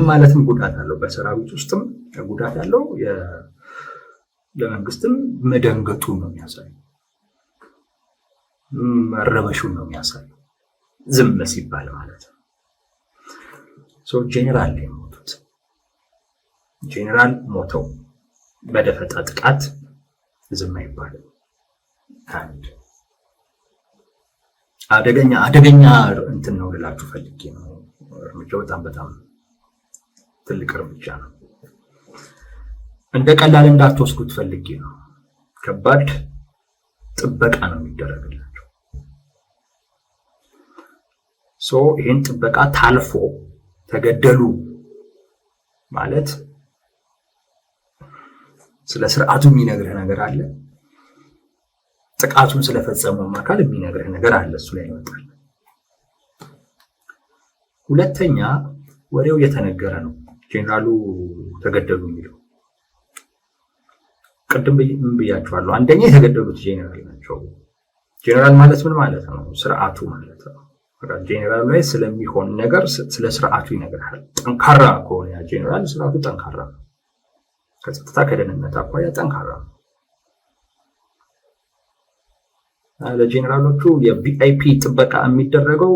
ማለትም ጉዳት አለው። በሰራዊት ውስጥም ጉዳት አለው። ለመንግስትም መደንገቱን ነው የሚያሳየው፣ መረበሹን ነው የሚያሳየው ዝም ሲባል ማለት ነው። ጄኔራል የሞቱት ጄኔራል ሞተው በደፈጣ ጥቃት ዝም አይባልም። አንድ አደገኛ እንትን ነው ልላችሁ ፈልጌ ነው። እርምጃው በጣም ትልቅ እርምጃ ነው። እንደ ቀላል እንዳትወስዱት ፈልጌ ነው። ከባድ ጥበቃ ነው የሚደረግላቸው። ይህን ጥበቃ ታልፎ ተገደሉ ማለት ስለ ስርዓቱ የሚነግርህ ነገር አለ። ጥቃቱን ስለፈጸመው አካል የሚነግርህ ነገር አለ። እሱ ላይ ይመጣል። ሁለተኛ ወሬው የተነገረ ነው። ጄኔራሉ ተገደሉ የሚለው ቅድም ብያችኋለሁ። አንደኛ የተገደሉት ጄኔራል ናቸው። ጄኔራል ማለት ምን ማለት ነው? ስርዓቱ ማለት ነው። ጄኔራሉ ላይ ስለሚሆን ነገር ስለ ስርዓቱ ይነግራል። ጠንካራ ከሆነ ያ ጄኔራል ስርዓቱ ጠንካራ ነው። ከጸጥታ ከደህንነት አኳያ ጠንካራ ነው። ለጄኔራሎቹ የቪአይፒ ጥበቃ የሚደረገው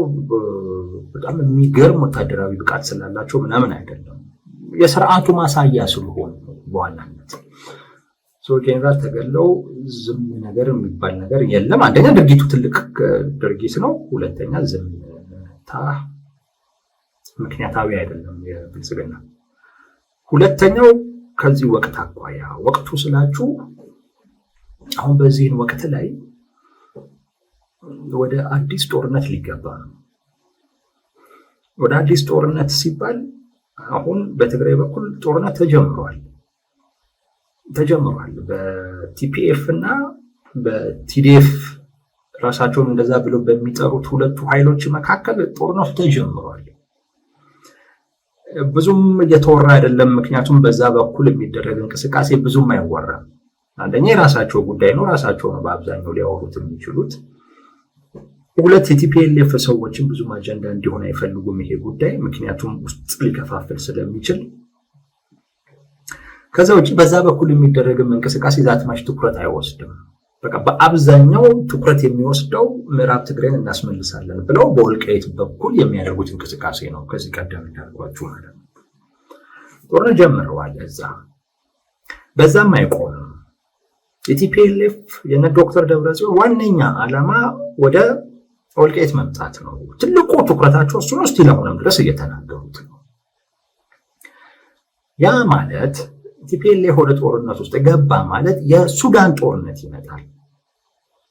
በጣም የሚገርም ወታደራዊ ብቃት ስላላቸው ምናምን አይደለም፣ የስርዓቱ ማሳያ ስለሆነ በዋናነት ጄኔራል ተገለው ዝም ነገር የሚባል ነገር የለም። አንደኛ ድርጊቱ ትልቅ ድርጊት ነው። ሁለተኛ ዝምታ ምክንያታዊ አይደለም የብልጽግና። ሁለተኛው ከዚህ ወቅት አኳያ ወቅቱ ስላችሁ አሁን በዚህን ወቅት ላይ ወደ አዲስ ጦርነት ሊገባ ነው። ወደ አዲስ ጦርነት ሲባል አሁን በትግራይ በኩል ጦርነት ተጀምሯል። በቲፒኤፍ እና በቲዲኤፍ ራሳቸውን እንደዛ ብለው በሚጠሩት ሁለቱ ኃይሎች መካከል ጦርነቱ ተጀምሯል። ብዙም እየተወራ አይደለም፣ ምክንያቱም በዛ በኩል የሚደረግ እንቅስቃሴ ብዙም አይወራም። አንደኛ የራሳቸው ጉዳይ ነው፣ ራሳቸው ነው በአብዛኛው ሊያወሩት የሚችሉት። ሁለት የቲፒኤልኤፍ ሰዎችን ብዙም አጀንዳ እንዲሆን አይፈልጉም ይሄ ጉዳይ፣ ምክንያቱም ውስጥ ሊከፋፍል ስለሚችል። ከዛ ውጪ በዛ በኩል የሚደረግም እንቅስቃሴ ዛትማች ትኩረት አይወስድም። በቃ በአብዛኛው ትኩረት የሚወስደው ምዕራብ ትግራይን እናስመልሳለን ብለው በወልቃይት በኩል የሚያደርጉት እንቅስቃሴ ነው። ከዚህ ቀደም እንዳልኳችሁ ማለት ነው። ጦርነት ጀምረዋል። በዛም አይቆምም። የቲፒኤልኤፍ የነ ዶክተር ደብረጽዮን ዋነኛ ዓላማ ወደ ወልቃይት መምጣት ነው። ትልቁ ትኩረታቸው እሱ ነው። እስቲ ለአሁንም ድረስ እየተናገሩት ነው። ያ ማለት ቲፒኤልኤፍ ወደ ጦርነት ውስጥ ገባ ማለት የሱዳን ጦርነት ይመጣል።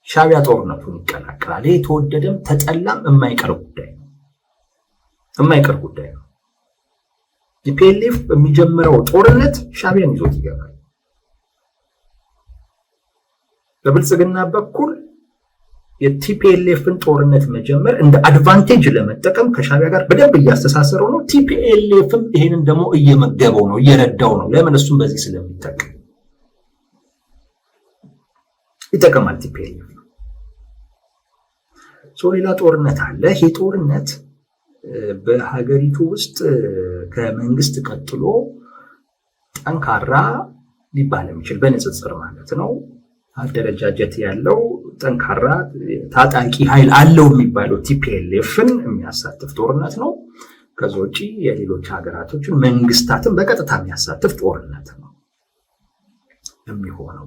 ሻዕቢያ ጦርነቱን ይቀላቀላል። ይሄ ተወደደም ተጠላም የማይቀር ጉዳይ ነው። ቲፒኤልኤፍ በሚጀምረው ጦርነት ሻዕቢያን ይዞት ይገባል። በብልጽግና በኩል የቲፒኤልኤፍን ጦርነት መጀመር እንደ አድቫንቴጅ ለመጠቀም ከሻዕቢያ ጋር በደንብ እያስተሳሰረው ነው። ቲፒኤልኤፍም ይሄንን ደግሞ እየመገበው ነው፣ እየረዳው ነው። ለምን? እሱም በዚህ ስለሚጠቀም ይጠቀማል ቲፒኤልኤፍ። ሌላ ጦርነት አለ። ይሄ ጦርነት በሀገሪቱ ውስጥ ከመንግስት ቀጥሎ ጠንካራ ሊባል የሚችል በንጽጽር ማለት ነው አደረጃጀት ያለው ጠንካራ ታጣቂ ኃይል አለው የሚባለው ቲፒኤልኤፍን የሚያሳትፍ ጦርነት ነው። ከዛ ውጪ የሌሎች ሀገራቶችን መንግስታትን በቀጥታ የሚያሳትፍ ጦርነት ነው የሚሆነው።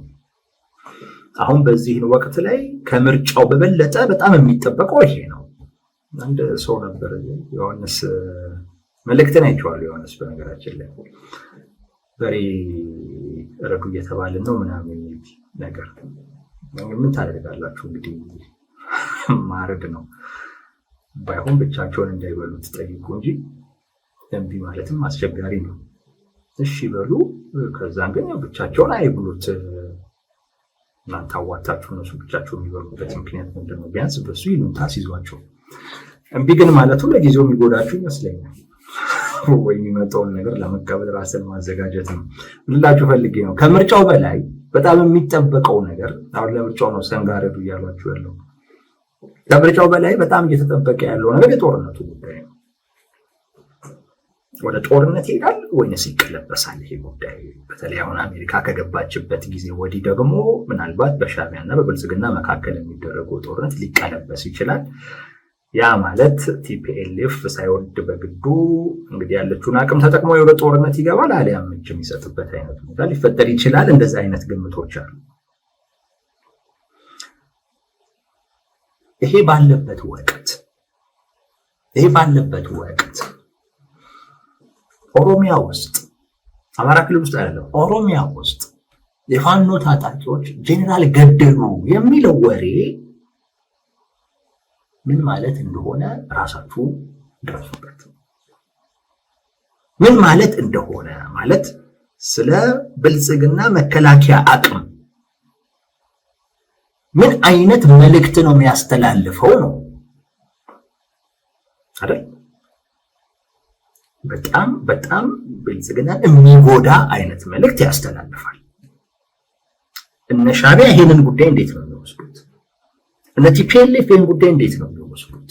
አሁን በዚህን ወቅት ላይ ከምርጫው በበለጠ በጣም የሚጠበቀው ይሄ ነው። አንድ ሰው ነበር ዮሐንስ መልእክትን አይቼዋለሁ። ዮሐንስ በነገራችን ላይ በሬ ረዱ እየተባለ ነው ምናምን ነገር ምን ታደርጋላችሁ እንግዲህ ማረድ ነው። ባይሆን ብቻቸውን እንዳይበሉት ጠይቁ እንጂ ደንቢ ማለትም አስቸጋሪ ነው። እሺ በሉ፣ ከዛም ግን ብቻቸውን አይብሉት። እናንተ አዋጣችሁ እነሱ ብቻቸውን የሚበሉበት ምክንያት ምንድነው? ቢያንስ በሱ ይሉንታ ሲይዟቸው። እምቢ ግን ማለቱ ለጊዜው የሚጎዳችሁ ይመስለኛል። ወይ የሚመጣውን ነገር ለመቀበል ራስን ማዘጋጀት ነው ልላችሁ ፈልጌ ነው። ከምርጫው በላይ በጣም የሚጠበቀው ነገር አሁን ለምርጫው ነው ሰንጋረዱ እያሏችሁ ያለው። ከምርጫው በላይ በጣም እየተጠበቀ ያለው ነገር የጦርነቱ ጉዳይ ነው። ወደ ጦርነት ይሄዳል ወይንስ ይቀለበሳል? ይሄ ጉዳይ በተለይ አሁን አሜሪካ ከገባችበት ጊዜ ወዲህ ደግሞ ምናልባት በሻዕቢያና በብልጽግና መካከል የሚደረገው ጦርነት ሊቀለበስ ይችላል። ያ ማለት ቲፒኤልኤፍ ሳይወድ በግዱ እንግዲህ ያለችውን አቅም ተጠቅሞ ወደ ጦርነት ይገባል፣ አሊያም እጅ የሚሰጥበት አይነት ሁኔታ ሊፈጠር ይችላል። እንደዚህ አይነት ግምቶች አሉ። ይሄ ባለበት ወቅት ኦሮሚያ ውስጥ አማራ ክልል ውስጥ አይደለም፣ ኦሮሚያ ውስጥ የፋኖ ታጣቂዎች ጄኔራል ገደሉ የሚለው ወሬ ምን ማለት እንደሆነ ራሳችሁ ድረሱበት። ምን ማለት እንደሆነ ማለት ስለ ብልጽግና መከላከያ አቅም ምን አይነት መልእክት ነው የሚያስተላልፈው ነው አይደል? በጣም ብልጽግናን የሚጎዳ አይነት መልእክት ያስተላልፋል። እነ ሻዕቢያ ይሄንን ጉዳይ እንዴት ነው የሚወስዱት? እነ ቲፒኤልኤፍ ይሄን ጉዳይ እንዴት ነው የሚወስዱት?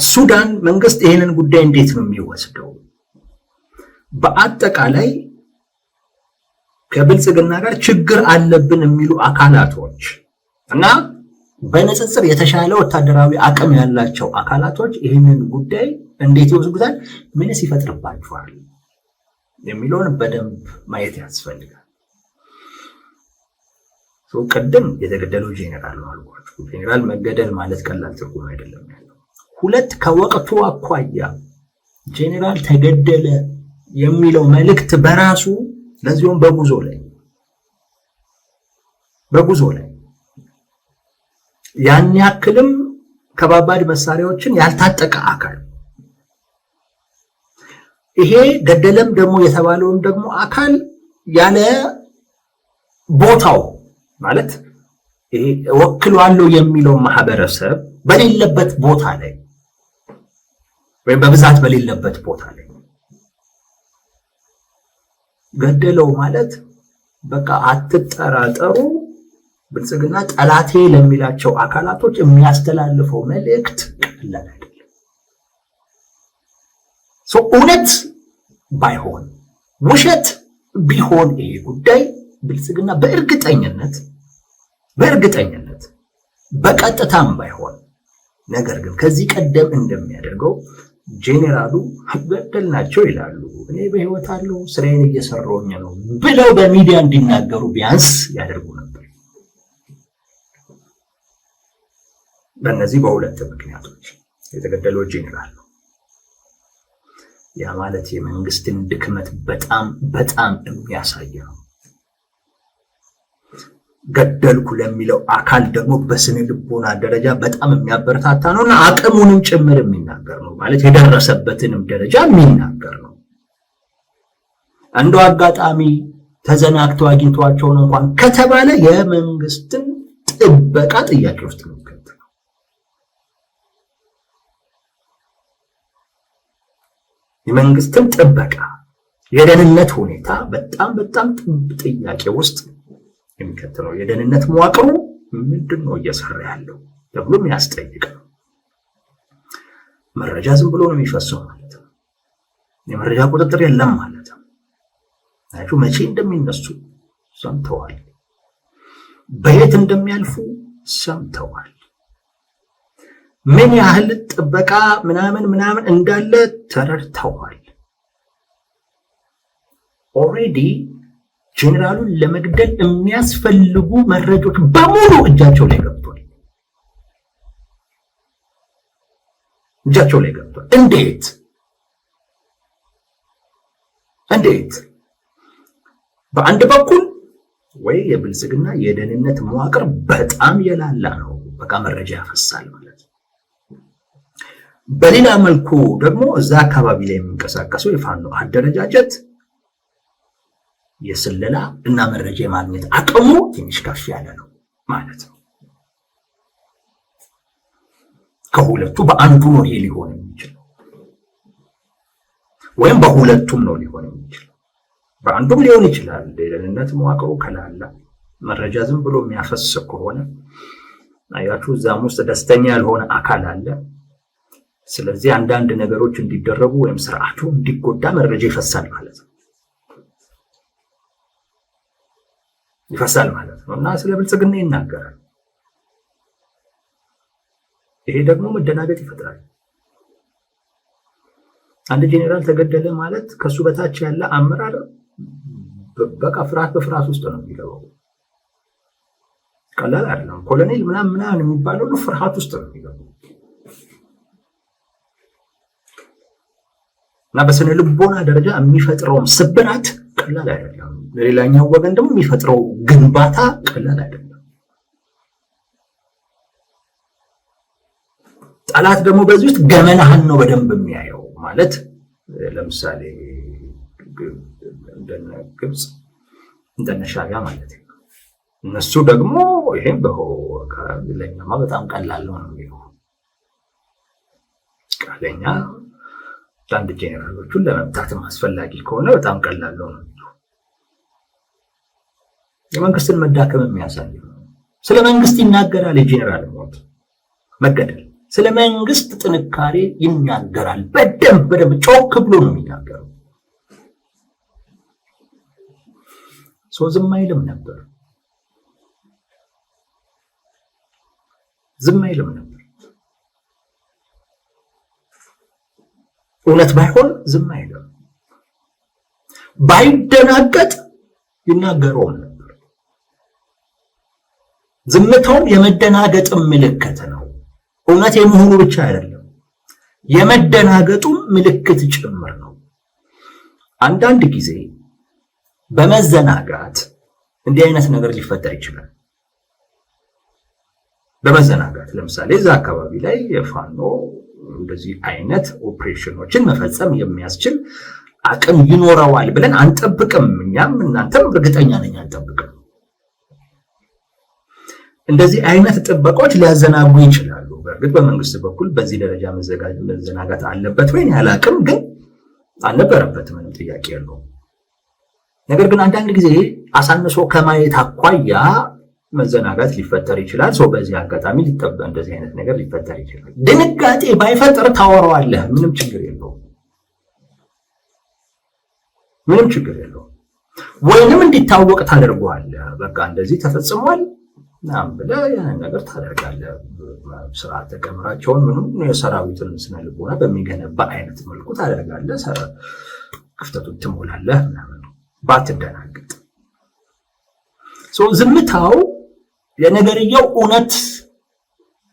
ሱዳን መንግስት ይሄንን ጉዳይ እንዴት ነው የሚወስደው? በአጠቃላይ ከብልጽግና ጋር ችግር አለብን የሚሉ አካላቶች እና በንጽጽር የተሻለ ወታደራዊ አቅም ያላቸው አካላቶች ይህንን ጉዳይ እንዴት ይወስዱታል? ምንስ ይፈጥርባቸዋል የሚለውን በደንብ ማየት ያስፈልጋል። ቅድም የተገደለው ጄኔራል ነው አልኳችሁ። ጄኔራል መገደል ማለት ቀላል ትርጉም አይደለም ያለው። ሁለት ከወቅቱ አኳያ ጄኔራል ተገደለ የሚለው መልእክት በራሱ ለዚሁም በጉዞ ላይ ያን ያክልም ከባባድ መሳሪያዎችን ያልታጠቀ አካል ይሄ ገደለም ደግሞ የተባለውም ደግሞ አካል ያለ ቦታው ማለት ይሄ ወክሏለው የሚለው ማህበረሰብ በሌለበት ቦታ ላይ ወይም በብዛት በሌለበት ቦታ ላይ ገደለው ማለት በቃ አትጠራጠሩ፣ ብልጽግና ጠላቴ ለሚላቸው አካላቶች የሚያስተላልፈው መልእክት ቀላል አይደለም። እውነት ባይሆን ውሸት ቢሆን ይሄ ጉዳይ ብልጽግና በእርግጠኝነት በቀጥታም ባይሆን ነገር ግን ከዚህ ቀደም እንደሚያደርገው ጄኔራሉ ገደልናቸው ይላሉ፣ እኔ በህይወት አለሁ ስራዬን እየሰራሁኝ ነው ብለው በሚዲያ እንዲናገሩ ቢያንስ ያደርጉ ነበር። በእነዚህ በሁለት ምክንያቶች የተገደለው ጄኔራል ነው። ያ ማለት የመንግስትን ድክመት በጣም የሚያሳይ ነው። ገደልኩ ለሚለው አካል ደግሞ በስነ ልቦና ደረጃ በጣም የሚያበረታታ ነውና አቅሙንም ጭምር የሚናገር ነው። ማለት የደረሰበትንም ደረጃ የሚናገር ነው። እንደው አጋጣሚ ተዘናግተው አግኝቷቸው እንኳን ከተባለ የመንግስትን ጥበቃ ጥያቄ ውስጥ ነው የሚከተለው። የመንግስትን ጥበቃ የደህንነት ሁኔታ በጣም ጥያቄ ውስጥ የሚከተለው የደህንነት መዋቅሩ ምንድነው እየሰራ ያለው ተብሎ የሚያስጠይቅ ነው። መረጃ ዝም ብሎ ነው የሚፈሰው ማለት ነው። የመረጃ ቁጥጥር የለም ማለት ነው። አያችሁ መቼ እንደሚነሱ ሰምተዋል፣ በየት እንደሚያልፉ ሰምተዋል፣ ምን ያህል ጥበቃ ምናምን እንዳለ ተረድተዋል። ኦሬዲ ጄኔራሉን ለመግደል የሚያስፈልጉ መረጃዎች በሙሉ እጃቸው ላይ ገብቷል። እንዴት? በአንድ በኩል ወይ የብልጽግና የደህንነት መዋቅር በጣም የላላ ነው፣ በቃ መረጃ ያፈሳል ማለት ነው። በሌላ መልኩ ደግሞ እዛ አካባቢ ላይ የሚንቀሳቀሰው የፋኖ አደረጃጀት የስለላ እና መረጃ የማግኘት አቅሙ ትንሽ ከፍ ያለ ነው ማለት ነው። ከሁለቱ በአንዱ ነው ይሄ ሊሆን የሚችለው፣ ወይም በሁለቱም ነው ሊሆን የሚችለው። በአንዱም ሊሆን ይችላል። የደህንነት መዋቅሩ ከላላ መረጃ ዝም ብሎ የሚያፈስ ከሆነ አያችሁ፣ እዛም ውስጥ ደስተኛ ያልሆነ አካል አለ። ስለዚህ አንዳንድ ነገሮች እንዲደረጉ ወይም ስርዓቱ እንዲጎዳ መረጃ ይፈሳል ማለት ነው እና ስለ ብልጽግና ይናገራል። ይሄ ደግሞ መደናገጥ ይፈጥራል። አንድ ጄኔራል ተገደለ ማለት ከሱ በታች ያለ አመራር በቃ ፍርሃት በፍርሃት ውስጥ ነው የሚገባው። ቀላል አይደለም። ኮሎኔል ምናምን የሚባለው ሁሉ ፍርሃት ውስጥ ነው የሚገባው እና በስነ ልቦና ደረጃ የሚፈጥረው ስብራት ቀላል አይደለም። ለሌላኛው ወገን ደግሞ የሚፈጥረው ግንባታ ቀላል አይደለም። ጠላት ደግሞ በዚህ ውስጥ ገመናህን ነው በደንብ የሚያየው። ማለት ለምሳሌ እንደነ ግብጽ እንደነ ሻዕቢያ ማለት ነው። እነሱ ደግሞ ይሄን ለኛማ በጣም ቀላል ነው የሚለው ቃለኛ አንድ ጄኔራሎቹን ለመምታት አስፈላጊ ከሆነ በጣም ቀላል ነው የሚለው የመንግስትን መዳከም የሚያሳይ ነው። ስለ መንግስት ይናገራል። የጄኔራል ሞት መገደል ስለ መንግስት ጥንካሬ ይናገራል። በደንብ ጮክ ብሎ ነው የሚናገረው። ሰው ዝም አይልም ነበር። እውነት ባይሆን ዝም አይልም። ባይደናገጥ ይናገረውም ነበር። ዝምታውም የመደናገጥም ምልክት ነው። እውነት የመሆኑ ብቻ አይደለም፣ የመደናገጡም ምልክት ጭምር ነው። አንዳንድ ጊዜ በመዘናጋት እንዲህ አይነት ነገር ሊፈጠር ይችላል። በመዘናጋት ለምሳሌ እዛ አካባቢ ላይ የፋኖ እንደዚህ አይነት ኦፕሬሽኖችን መፈጸም የሚያስችል አቅም ይኖረዋል ብለን አንጠብቅም። እኛም እናንተም እርግጠኛ ነኝ አንጠብቅም። እንደዚህ አይነት ጥበቃዎች ሊያዘናጉ ይችላሉ። በእርግጥ በመንግስት በኩል በዚህ ደረጃ መዘናጋት አለበት ወይ አላቅም፣ ግን አልነበረበትም፣ ምንም ጥያቄ የለውም። ነገር ግን አንዳንድ ጊዜ አሳንሶ ከማየት አኳያ መዘናጋት ሊፈጠር ይችላል። ሰው በዚህ አጋጣሚ እንደዚህ አይነት ነገር ሊፈጠር ይችላል። ድንጋጤ ባይፈጠር ታወራዋለህ፣ ምንም ችግር የለውም። ወይንም እንዲታወቅ ታደርገዋለህ። በቃ እንደዚህ ተፈጽሟል ምናምን ብለህ ያንን ነገር ታደርጋለህ። ስርዓተ ቀመራቸውን ምንም የሰራዊትን ስነ ልቦና በሚገነባ አይነት መልኩ ታደርጋለህ። ክፍተቱን ትሞላለህ ምናምን ባትደናግጥ። ዝምታው የነገርየው እውነት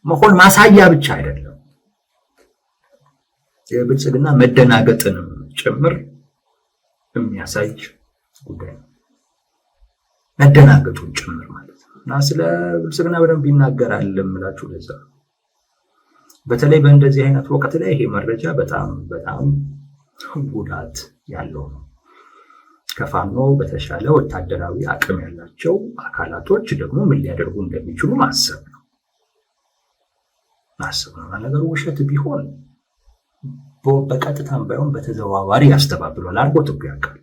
መሆን ማሳያ ብቻ አይደለም፣ የብልጽግና መደናገጥንም ጭምር የሚያሳይ ጉዳይ ነው። መደናገጡን ጭምር ማለት ነው። እና ስለ ብልጽግና በደንብ ይናገራል እምላችሁ ለዛ። በተለይ በእንደዚህ አይነት ወቅት ላይ ይሄ መረጃ በጣም በጣም ጉዳት ያለው ነው። ከፋኖ በተሻለ ወታደራዊ አቅም ያላቸው አካላቶች ደግሞ ምን ሊያደርጉ እንደሚችሉ ማሰብ ነው። ነገሩ ውሸት ቢሆን በቀጥታም ባይሆን በተዘዋዋሪ ያስተባብሏል። አርጎት ያውቃል።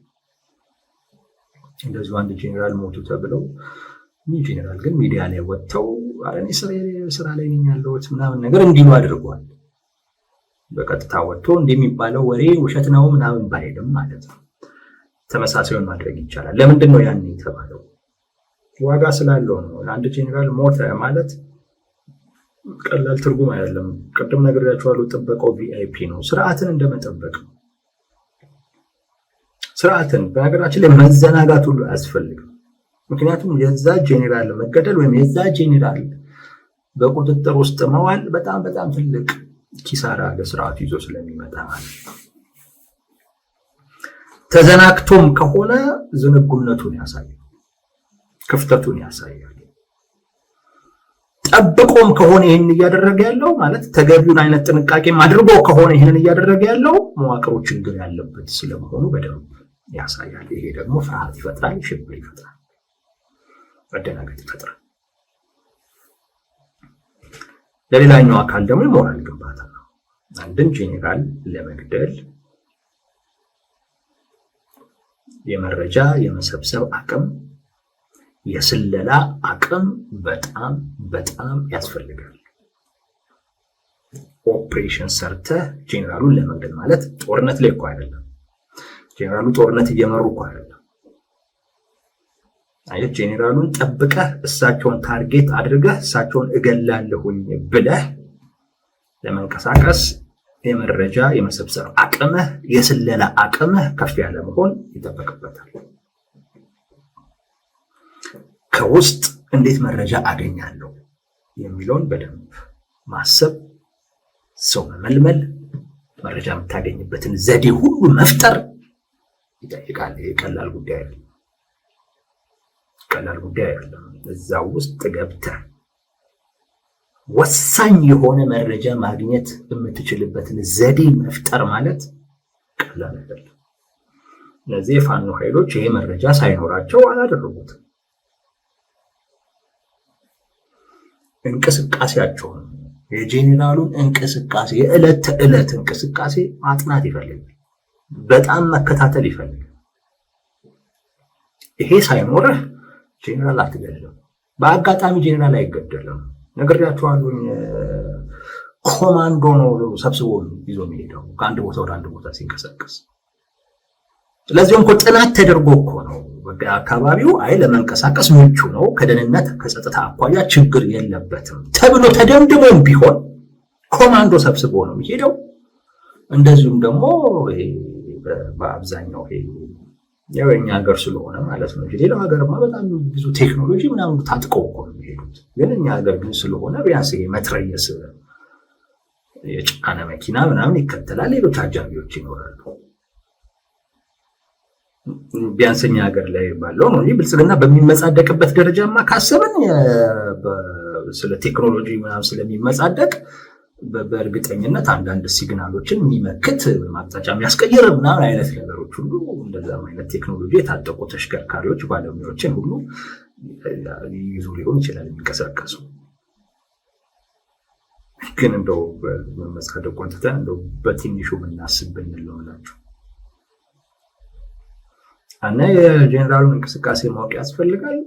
እንደዚሁ አንድ ጄኔራል ሞቱ ተብለው ጄኔራል ግን ሚዲያ ላይ ወጥተው አረኔ ስራ ላይ ነኝ ያለሁት ምናምን ነገር እንዲሉ አድርጓል። በቀጥታ ወጥቶ እንደሚባለው ወሬ ውሸት ነው ምናምን ባይልም ማለት ነው። ተመሳሳዩን ማድረግ ይቻላል። ለምንድን ነው ያን የተባለው? ዋጋ ስላለው ነው። አንድ ጄኔራል ሞተ ማለት ቀላል ትርጉም አይደለም። ቅድም ነግሬያችኋለሁ። ጥበቃው ቪአይፒ ነው። ስርዓትን እንደመጠበቅ ነው። ስርዓትን በነገራችን ላይ መዘናጋት ሁሉ አያስፈልግም። ምክንያቱም የዛ ጄኔራል መገደል ወይም የዛ ጄኔራል በቁጥጥር ውስጥ መዋል በጣም በጣም ትልቅ ኪሳራ ለስርዓቱ ይዞ ስለሚመጣ ማለት ነው። ተዘናግቶም ከሆነ ዝንጉነቱን ያሳያል፣ ክፍተቱን ያሳያል። ጠብቆም ከሆነ ይህን እያደረገ ያለው ማለት ተገቢውን አይነት ጥንቃቄም አድርጎ ከሆነ ይህንን እያደረገ ያለው መዋቅሩ ችግር ያለበት ስለመሆኑ በደንብ ያሳያል። ይሄ ደግሞ ፍርሃት ይፈጥራል፣ ሽብር ይፈጥራል፣ መደናገጥ ይፈጥራል። ለሌላኛው አካል ደግሞ የሞራል ግንባታ ነው። አንድን ጄኔራል ለመግደል የመረጃ የመሰብሰብ አቅም፣ የስለላ አቅም በጣም በጣም ያስፈልጋል። ኦፕሬሽን ሰርተህ ጄኔራሉን ለመግደል ማለት ጦርነት ላይ እኮ አይደለም። ጄኔራሉ ጦርነት እየመሩ እኮ አይደለም። አይ ጄኔራሉን ጠብቀህ እሳቸውን ታርጌት አድርገህ እሳቸውን እገላለሁኝ ብለህ ለመንቀሳቀስ የመረጃ የመሰብሰብ አቅምህ የስለላ አቅምህ ከፍ ያለ መሆን ይጠበቅበታል። ከውስጥ እንዴት መረጃ አገኛለሁ የሚለውን በደንብ ማሰብ፣ ሰው መመልመል፣ መረጃ የምታገኝበትን ዘዴ ሁሉ መፍጠር ይጠይቃል። ቀላል ጉዳይ አይደለም። ቀላል ጉዳይ አይደለም። እዛው ውስጥ ገብተህ ወሳኝ የሆነ መረጃ ማግኘት የምትችልበትን ዘዴ መፍጠር ማለት ቀላል አይደለም። እነዚህ የፋኖ ኃይሎች ይሄ መረጃ ሳይኖራቸው አላደረጉትም። እንቅስቃሴያቸውን የጄኔራሉን እንቅስቃሴ የዕለት ተዕለት እንቅስቃሴ ማጥናት ይፈልጋል። በጣም መከታተል ይፈልጋል። ይሄ ሳይኖርህ ጄኔራል አትገድልም። በአጋጣሚ ጄኔራል አይገደልም። ነግሬያቸዋለሁ። ኮማንዶ ነው ሰብስቦ ይዞ የሚሄደው ከአንድ ቦታ ወደ አንድ ቦታ ሲንቀሳቀስ። ስለዚህም እኮ ጥናት ተደርጎ እኮ ነው አካባቢው አይ ለመንቀሳቀስ ምቹ ነው፣ ከደህንነት ከጸጥታ አኳያ ችግር የለበትም ተብሎ ተደምድሞም ቢሆን ኮማንዶ ሰብስቦ ነው የሚሄደው። እንደዚሁም ደግሞ በአብዛኛው ያው የኛ ሀገር ስለሆነ ማለት ነው እንጂ ሌላው ሀገርማ በጣም ብዙ ቴክኖሎጂ ምናምን ታጥቀው እኮ ነው የሚሄዱት። ግን እኛ ሀገር ግን ስለሆነ ቢያንስ መትረየስ የጫነ መኪና ምናምን ይከተላል፣ ሌሎች አጃቢዎች ይኖራሉ። ቢያንስ እኛ ሀገር ላይ ባለው ነው እንጂ ብልጽግና በሚመጻደቅበት ደረጃማ ካሰብን ስለ ቴክኖሎጂ ምናምን ስለሚመጻደቅ በእርግጠኝነት አንዳንድ ሲግናሎችን የሚመክት ማቅጣጫ የሚያስቀይር ምናምን አይነት ነገሮች ሁሉ እንደዛም አይነት ቴክኖሎጂ የታጠቁ ተሽከርካሪዎች ባለሙያዎችን ሁሉ ይዞ ሊሆን ይችላል የሚንቀሳቀሱ። ግን እንደው በመጻደቁን ትተን እንደው በትንሹ ብናስብ ብንለው ናቸው እና የጄኔራሉን እንቅስቃሴ ማወቅ ያስፈልጋል።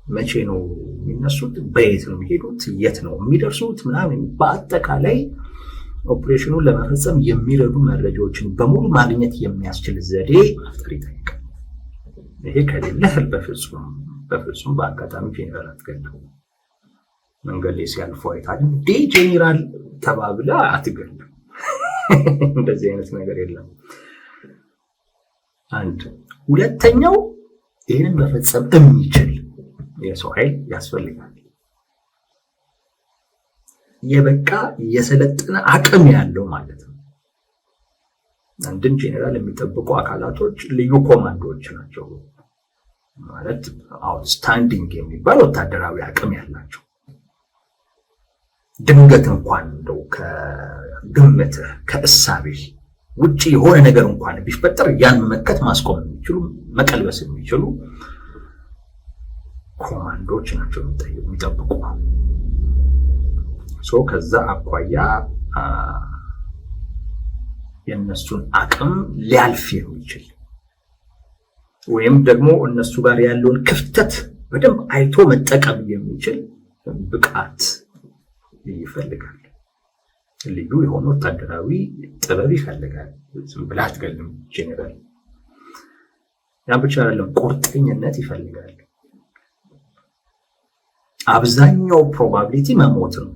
መቼ ነው የሚነሱት? በየት ነው የሚሄዱት? የት ነው የሚደርሱት? ምናምን በአጠቃላይ ኦፕሬሽኑን ለመፈጸም የሚረዱ መረጃዎችን በሙሉ ማግኘት የሚያስችል ዘዴ መፍጠር ይጠይቃል። ይሄ ከሌለህ በፍጹም በአጋጣሚ ጄኔራል አትገድም። መንገድ ላይ ሲያልፉ አይታል እንዴ ጄኔራል ተባብለ አትገድም። እንደዚህ አይነት ነገር የለም። አንድ ሁለተኛው ይህንን መፈጸም የሚችል የሰው ኃይል ያስፈልጋል። የበቃ የሰለጠነ አቅም ያለው ማለት ነው። አንድን ጄኔራል የሚጠብቁ አካላቶች ልዩ ኮማንዶዎች ናቸው ማለት አውትስታንዲንግ የሚባል ወታደራዊ አቅም ያላቸው። ድንገት እንኳን እንደው ከግምትህ ከእሳቤህ ውጪ የሆነ ነገር እንኳን ቢፈጠር ያን መመከት ማስቆም የሚችሉ መቀልበስ የሚችሉ ኮማንዶች ናቸው የሚጠብቁ። ከዛ አኳያ የእነሱን አቅም ሊያልፍ የሚችል ወይም ደግሞ እነሱ ጋር ያለውን ክፍተት በደንብ አይቶ መጠቀም የሚችል ብቃት ይፈልጋል። ልዩ የሆነ ወታደራዊ ጥበብ ይፈልጋል። ዝም ብለህ አትገልም ጄኔራል። ያ ብቻ አይደለም፣ ቁርጠኝነት ይፈልጋል። አብዛኛው ፕሮባቢሊቲ መሞት ነው።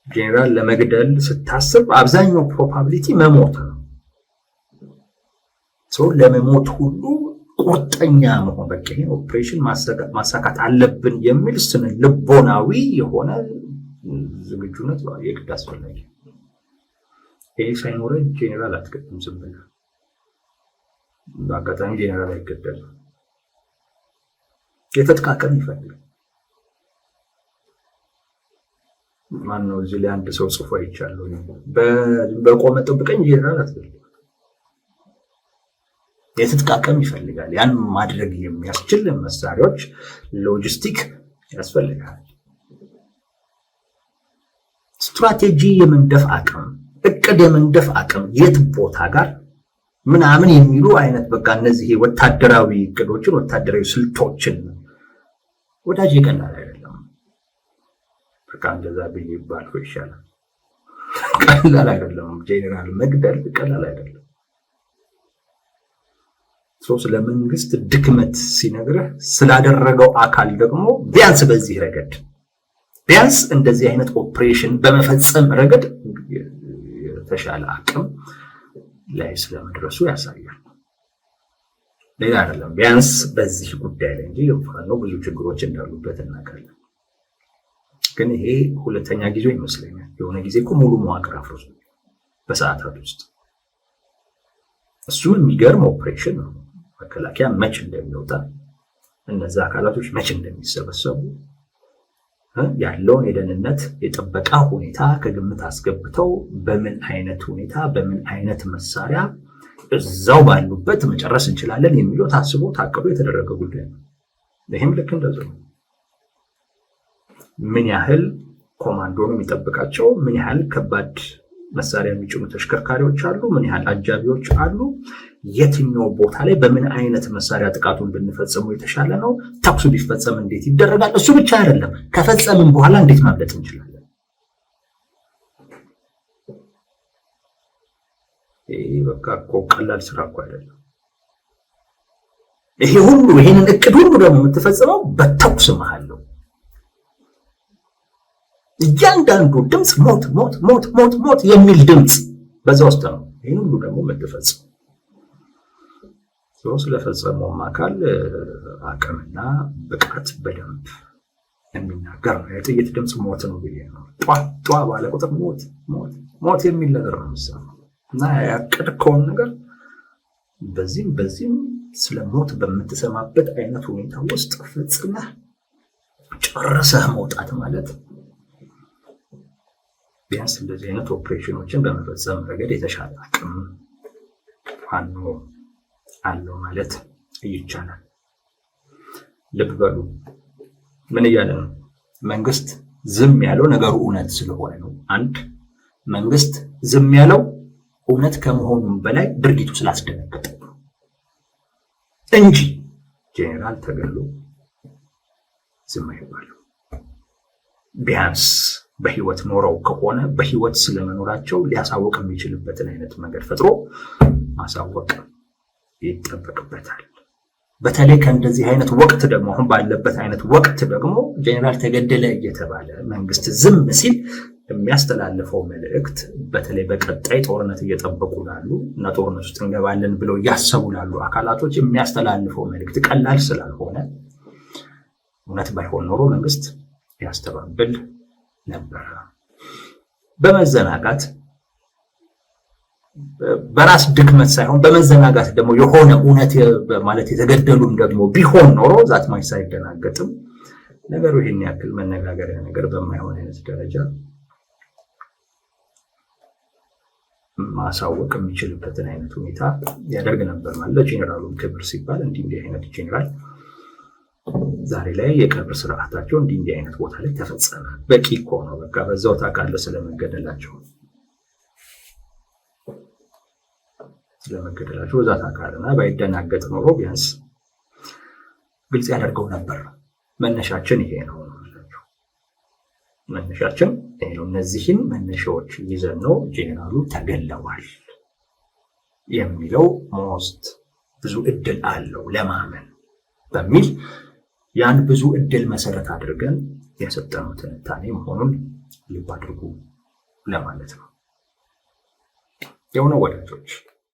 ጄኔራል ለመግደል ስታስብ አብዛኛው ፕሮባቢሊቲ መሞት ነው። ለመሞት ሁሉ ቁርጠኛ መሆን በቃ ይሄን ኦፕሬሽን ማሳካት አለብን የሚል ስነ ልቦናዊ የሆነ ዝግጁነት የግድ አስፈላጊ። ይሄ ሳይኖር ጄኔራል አትገድም ዝም ብለህ። በአጋጣሚ ጄኔራል አይገደልም። የትጥቅ አቅም ይፈልጋል። ማነው እዚህ ላይ አንድ ሰው ጽፎ አይቻለሁ። በቆመ ጠብቀኝ ጄኔራል አትገድም። የትጥቅ አቅም ይፈልጋል። ያን ማድረግ የሚያስችል መሳሪያዎች፣ ሎጂስቲክ ያስፈልጋል። ስትራቴጂ የመንደፍ አቅም፣ እቅድ የመንደፍ አቅም፣ የት ቦታ ጋር ምናምን የሚሉ አይነት በቃ እነዚህ ወታደራዊ እቅዶችን ወታደራዊ ስልቶችን ወዳጅ ቀላል አይደለም። በቃ እንደዛ ቢባል ይሻላል። ቀላል አይደለም። ጄኔራል መግደል ቀላል አይደለም። ስለ መንግስት ድክመት ሲነግርህ ስላደረገው አካል ደግሞ ቢያንስ በዚህ ረገድ ቢያንስ እንደዚህ አይነት ኦፕሬሽን በመፈጸም ረገድ የተሻለ አቅም ላይ ስለመድረሱ ያሳያል። ሌላ አይደለም። ቢያንስ በዚህ ጉዳይ ላይ እንጂ ፋኖ ብዙ ችግሮች እንዳሉበት እናውቃለን። ግን ይሄ ሁለተኛ ጊዜው ይመስለኛል። የሆነ ጊዜ እኮ ሙሉ መዋቅር አፍርሶ በሰዓታት ውስጥ እሱም የሚገርም ኦፕሬሽን ነው። መከላከያ መች እንደሚወጣ እነዛ አካላቶች መች እንደሚሰበሰቡ ያለውን የደህንነት የጥበቃ ሁኔታ ከግምት አስገብተው በምን አይነት ሁኔታ በምን አይነት መሳሪያ እዛው ባሉበት መጨረስ እንችላለን የሚለው ታስቦ ታቅዶ የተደረገ ጉዳይ ነው። ይህም ልክ እንደዚህ ነው። ምን ያህል ኮማንዶ ነው የሚጠብቃቸው? ምን ያህል ከባድ መሳሪያ የሚጭኑ ተሽከርካሪዎች አሉ? ምን ያህል አጃቢዎች አሉ? የትኛው ቦታ ላይ በምን አይነት መሳሪያ ጥቃቱን ብንፈጽመው የተሻለ ነው? ተኩሱ ቢፈጸም እንዴት ይደረጋል? እሱ ብቻ አይደለም፣ ከፈጸምን በኋላ እንዴት ማምለጥ እንችላለን? ይሄ በቃ እኮ ቀላል ስራ እኮ አይደለም። ይሄ ሁሉ ይሄንን እቅድ ሁሉ ደግሞ የምትፈጽመው በተኩስ መሃል ነው። እያንዳንዱ ድምፅ ሞት ሞት ሞት ሞት ሞት የሚል ድምፅ በዛ ውስጥ ነው። ይሄን ሁሉ ደግሞ የምትፈጽመው ስለፈጸመውም አካል አቅምና ብቃት በደንብ የሚናገር ነው። የጥይት ድምፅ ሞት ነው ብዬ ነው። ጧ ባለ ቁጥር ሞት ሞት ሞት የሚል ነገር ነው የምትሰማው። እና ያቀድከውን ነገር በዚህም ስለ ሞት በምትሰማበት አይነት ሁኔታ ውስጥ ፈጽመህ ጨርሰህ መውጣት ማለት ቢያንስ እንደዚህ አይነት ኦፕሬሽኖችን በመፈጸም ረገድ የተሻለ አቅም ፋኖ አለው ማለት ይቻላል። ልብ በሉ፣ ምን እያለ ነው? መንግስት ዝም ያለው ነገሩ እውነት ስለሆነ ነው። አንድ መንግስት ዝም ያለው እውነት ከመሆኑም በላይ ድርጊቱ ስላስደነገጠ እንጂ ጄኔራል ተገሎ ዝም አይባሉ። ቢያንስ በህይወት ኖረው ከሆነ በህይወት ስለመኖራቸው ሊያሳወቅ የሚችልበትን አይነት መንገድ ፈጥሮ ማሳወቅ ይጠበቅበታል። በተለይ ከእንደዚህ አይነት ወቅት ደግሞ አሁን ባለበት አይነት ወቅት ደግሞ ጄኔራል ተገደለ እየተባለ መንግስት ዝም ሲል የሚያስተላልፈው መልእክት በተለይ በቀጣይ ጦርነት እየጠበቁ ላሉ እና ጦርነት ውስጥ እንገባለን ብለው እያሰቡ ላሉ አካላቶች የሚያስተላልፈው መልእክት ቀላል ስላልሆነ እውነት ባይሆን ኖሮ መንግስት ያስተባብል ነበር። በመዘናጋት በራስ ድክመት ሳይሆን በመዘናጋት ደግሞ የሆነ እውነት ማለት የተገደሉም ደግሞ ቢሆን ኖሮ ዛት ማይ ሳይደናገጥም ነገሩ ይሄን ያክል መነጋገሪያ ነገር በማይሆን አይነት ደረጃ ማሳወቅ የሚችልበትን አይነት ሁኔታ ያደርግ ነበር ማለት ጄኔራሉን ክብር ሲባል እንዲህ አይነት ጄኔራል ዛሬ ላይ የቀብር ስርዓታቸው እንዲህ አይነት ቦታ ላይ ተፈጸመ። በቂ እኮ ነው። በቃ በዛው ታውቃለህ ስለመገደላቸው በዛ ታውቃለህና ባይደናገጥ ኖሮ ቢያንስ ግልጽ ያደርገው ነበር። መነሻችን ይሄ ነው። መነሻችን ይሄ ነው። እነዚህን መነሻዎች ይዘን ነው ጄኔራሉ ተገለዋል የሚለው ሞስት ብዙ እድል አለው ለማመን በሚል ያን ብዙ እድል መሰረት አድርገን የሰጠነው ትንታኔ መሆኑን ልብ አድርጉ ለማለት ነው። የሆነ ወዳጆች